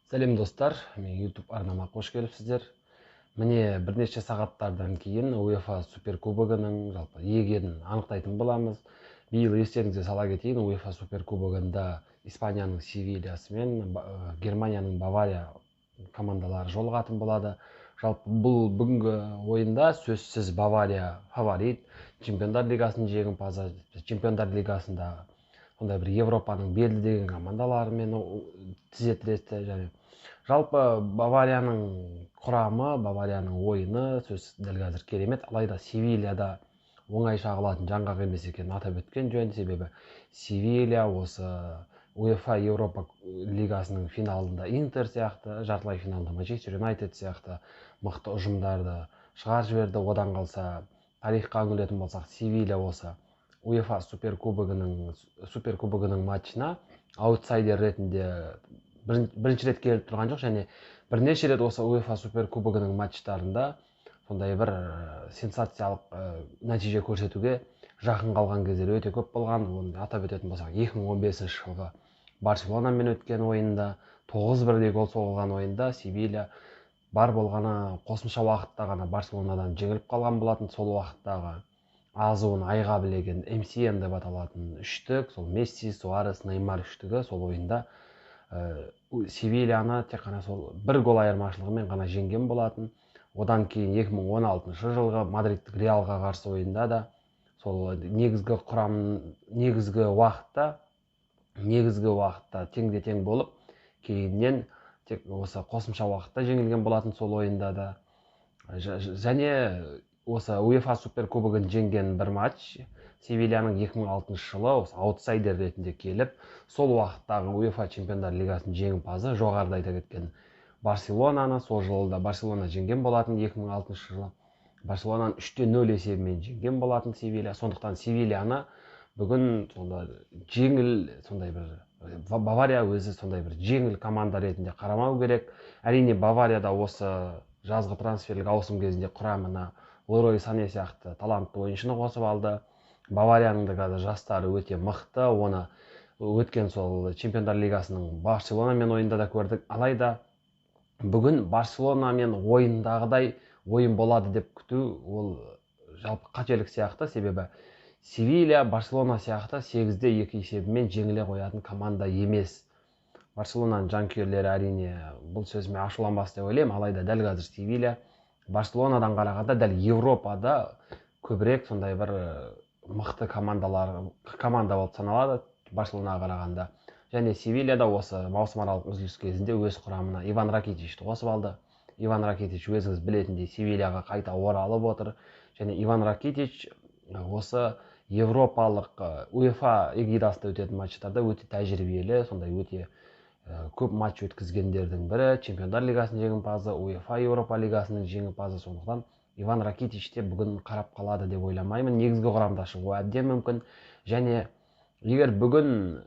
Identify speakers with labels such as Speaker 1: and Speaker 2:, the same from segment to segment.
Speaker 1: Сәлем достар, мен YouTube арнама қош келіпсіздер. Міне бірнеше сағаттардан кейін UEFA Суперкубогының жалпы иегерін анықтайтын боламыз. Биыл естеріңізге сала кетейін, UEFA Суперкубогында Испанияның Севильясы мен Германияның Бавария командалары жолығатын болады. Жалпы бұл бүгінгі ойында сөзсіз Бавария фаворит, Чемпиондар Лигасының жеңімпазы, Чемпиондар Лигасында сондай бір Европаның белді деген командаларымен тізе тіресті. Және жалпы Баварияның құрамы, Баварияның ойыны сөз дәл қазір керемет, алайда Севильяда оңай шағылатын жаңғақ емес екенін атап өткен жөн. Себебі Севилья осы UEFA Европа лигасының финалында Интер сияқты, жартылай финалда Манчестер Юнайтед сияқты мықты ұжымдарды шығарып жіберді. Одан қалса тарихқа үңілетін болсақ, Севилья осы UEFA суперкубогының матчына аутсайдер ретінде бірінші рет келіп тұрған жоқ, және бірнеше рет осы UEFA суперкубогының матчтарында сондай бір сенсациялық нәтиже көрсетуге жақын қалған кездер өте көп болған. Оны атап өтетін болсақ, 2015 жылғы Барселонамен өткен ойында 9-1 гол соғылған ойында Севилья бар болғаны қосымша уақытта ғана Барселонадан жеңіліп қалған болатын. Сол уақыттағы азуын айға білеген MCN деп аталатын үштік, сол Месси, Суарес, Неймар үштігі сол ойында Севильяны тек қана сол бір гол айырмашылығымен ғана жеңген болатын. Одан кейін 2016 жылғы Мадридтік Реалға қарсы ойында да сол негізгі уақытта тең болып, кейіннен тек осы қосымша уақытта жеңілген болатын сол ойында да. Және осы UEFA суперкубогын жеңген бір матч Севильяның 2006 жылы осы аутсайдер ретінде келіп, сол уақыттағы UEFA Чемпиондар Лигасының жеңімпазы, жоғарыда айта кеткен Барселонаны, сол жылы да Барселона жеңген болатын. 2006 жылы Барселонаны 3-0 есебімен жеңген болатын Севилья. Сондықтан Севильяны бүгін сондай бір Бавария өзі сондай бір жеңіл команда ретінде қарамау керек. Әрине Баварияда осы жазғы трансферлік ауысым кезінде құрамына Лерой Сане сияқты талантты ойыншыны қосып алды. Баварияның да қазір жастары өте мықты. Оны өткен сол Чемпиондар Лигасының Барселонамен ойында да көрдік. Алайда бүгін Барселонамен ойындағыдай ойын болады деп күту ол жалпы қателік сияқты. Себебі Севилья Барселона сияқты 8-2 есебімен жеңіле қоятын команда емес. Барселонаның жанкүйерлері әрине бұл сөзіме ашуланбас деп ойлаймын. Алайда дәл қазір Севилья Барселонадан қарағанда дәл Европада көбірек сондай бір мықты команда болып саналады Барселонаға қарағанда. Және Севильяда осы маусымаралық үзіліс кезінде өз құрамына Иван Ракитичті қосып алды. Иван Ракитич өзіңіз білетіндей Севильяға қайта оралып отыр. Және Иван Ракитич осы европалық UEFA эгидасында өтетін матчтарда өте тәжірибелі, сондай өте көп матч өткізгендердің бірі. Чемпиондар Лигасының жеңімпазы, UEFA Европа Лигасының жеңімпазы. Сондықтан Иван Ракитич те бүгін қарап қалады деп ойламаймын. Негізгі құрамда шығуы әбден мүмкін. Және егер бүгін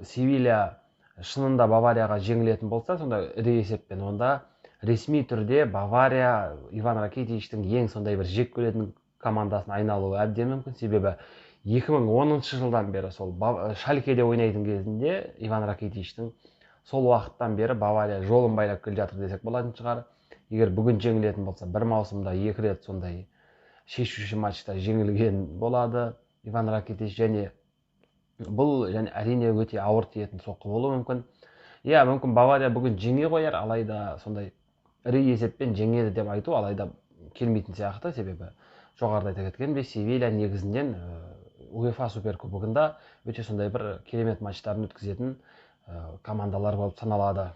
Speaker 1: Севилья шынында Баварияға жеңілетін болса, сонда ірі есеппен, онда ресми түрде Бавария Иван Ракитичтің ең сондай бір жек көретін командасына айналуы әбден мүмкін. Себебі 2010 жылдан бері сол Шалькеде ойнайтын кезінде Иван Ракитичтің сол уақыттан бері Бавария жолын байлап келе жатыр десек болатын шығар. Егер бүгін жеңілетін болса, бір маусымда 2 рет сондай шешуші матчта жеңілген болады Иван Ракитич. Және бұл әрине өте ауыр тиетін соққы болуы мүмкін. Мүмкін Бавария бүгін жеңе қояр, алайда сондай ірі есеппен жеңеді деп айту алайда келмейтін сияқты. Себебі жоғарыда айта кеткенімдей Севилья негізінен UEFA суперкубогында өте сондай бір керемет матчтарын өткізетін командалар болып саналады.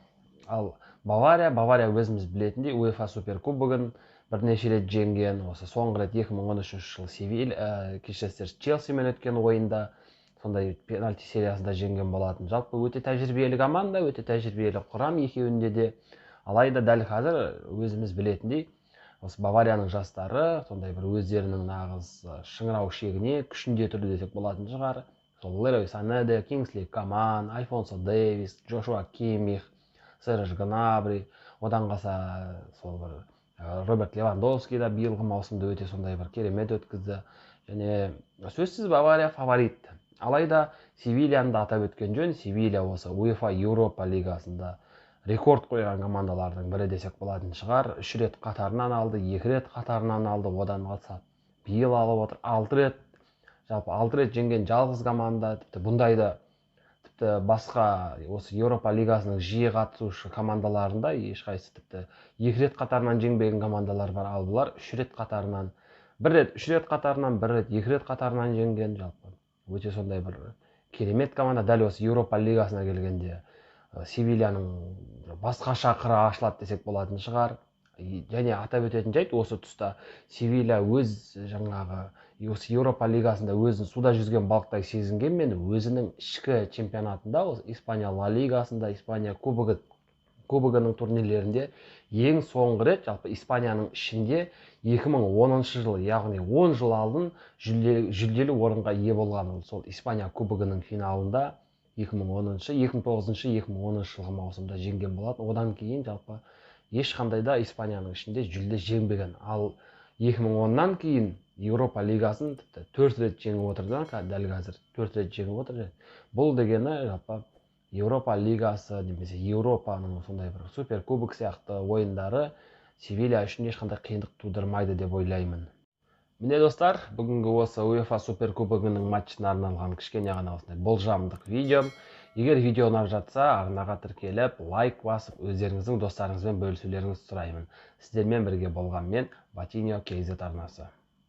Speaker 1: Ал Бавария өзіміз білетіндей UEFA суперкубогын бірнеше рет жеңген. Осы соңғы рет 2013 жылы Челсимен өткен ойында сондай пенальти сериясында жеңген болатын. Жалпы өте тәжірибелі команда, өте тәжірибелі құрам екеуінде де. Алайда дәл қазір өзіміз білетіндей осы Баварияның жастары сондай бір өздерінің нағыз шыңырау шегіне күшінде тұр десек болатын шығар. Сол Лерой Сане, Кингсли Коман, Альфонсо Дэвис, Джошуа Киммих, Серж Гнабри, одан қалса сол бір Роберт Левандовски да биылғы маусымда өте сондай бір керемет өткізді. Және сөзсіз Бавария фаворит. Алайда Севильяны да атап өткен жөн. Севилья осы UEFA Европа лигасында рекорд қойған командалардың бірі десек болатын шығар. 3 рет қатарынан алды, 2 рет қатарынан алды, одан қалса биыл алып отыр 6 рет. Жалпы 6 рет жеңген жалғыз команда. Тіпті бұндайды тіпті басқа осы Еуропа лигасының жиі қатысушы командаларында ешқайсысы тіпті 2 рет қатарынан жеңбеген командалар бар. Ал бұлар 3 рет қатарынан, 1 рет 3 рет қатарынан, 1 рет 2 рет қатарынан жеңген. Жалпы өте сондай бір керемет команда. Дәл осы Еуропа лигасына келгенде Севильяның басқаша қыры ашылады десек болатын шығар. Және атап өтетін жайт, осы тұста Севилья өз жаңағы осы Еуропа лигасында өзін суда жүзген балықтай сезінгенмен, өзінің ішкі чемпионатында, осы Испания Ла лигасында, Испания кубогының турнирлерінде ең соңғы рет жалпы Испанияның ішінде 2010 жылы, яғни 10 жыл алдын жүлделі орынға ие болған. Сол Испания кубогының финалында 2009-2010 жылғы маусымда жеңген болатын. Одан кейін жалпы ешқандай да Испанияның ішінде жүлде жеңбеген. Ал 2010-нан кейін Еуропа лигасын тіпті 4 рет жеңіп отырды, дәл қазір 4 рет жеңіп отыр. Бұл дегені жалпы Еуропа лигасы немесе Еуропаның сондай бір суперкубок сияқты ойындары Севилья үшін ешқандай қиындық тудырмайды деп ойлаймын. Міне достар, бүгінгі осы УЕФА суперкубогының матчына арналған кішкене ғана осындай болжамдық видео. Егер видео ұнап жатса, арнаға тіркеліп, лайк басып, өздеріңіздің достарыңызбен бөлісулеріңізді сұраймын. Сіздермен бірге болған мен Батиньо KZ арнасы.